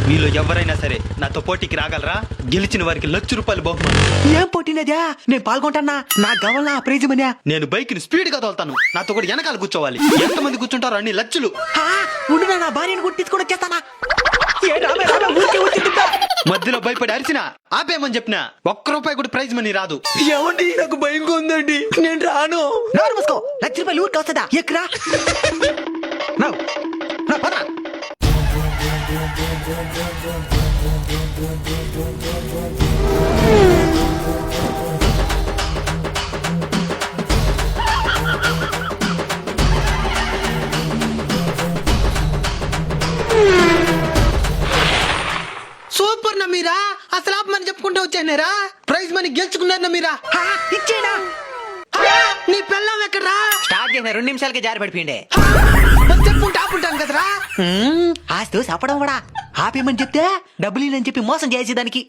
మీలో ఎవరైనా సరే నాతో పోటీకి రాగలరా? గెలిచిన వారికి ₹1,00,000 బహుమానం. ఏం పోటీనదా? నేను పాల్గొంటానా? నాకు కావాలా ప్రైజ్ మనీ? నేను బైక్ ని స్పీడ్ గా తోలుతాను. నాతో కూడా వెనకాల కూర్చోవాలి. ఎంతమంది కూర్చుంటారో అన్ని లక్షలు. ఉండు, నా భార్యను కూడా తీసుకొని వచ్చేస్తానా? మధ్యలో భయపడి అరిచిన ఆపేయమని చెప్పిన ₹1 కూడా ప్రైజ్ మనీ రాదు. ఏమండి, నాకు భయంగా ఉందండి, నేను రాను. నోరు మూసుకో, ₹1,00,000 ఊరికి వస్తుందా? ఎక్కరా పదరా. సూపర్ నమీరా, అసలు ఆపమని చెప్పుకుంటూ వచ్చానేరా. ప్రైజ్ మనీ గెలుచుకున్నారు నమీరా. ఇచ్చేనా? నీ పిల్లం ఎక్కడరా? స్టార్ట్ చేసిన 2 నిమిషాలకే జారి పడిపోయిండే. చెప్పుంటే ఆపుంటాను కదరా. ఆస్తూ చెప్పడం కూడా ఆపేమని చెప్తే డబ్బులు అని చెప్పి మోసం చేసేదానికి.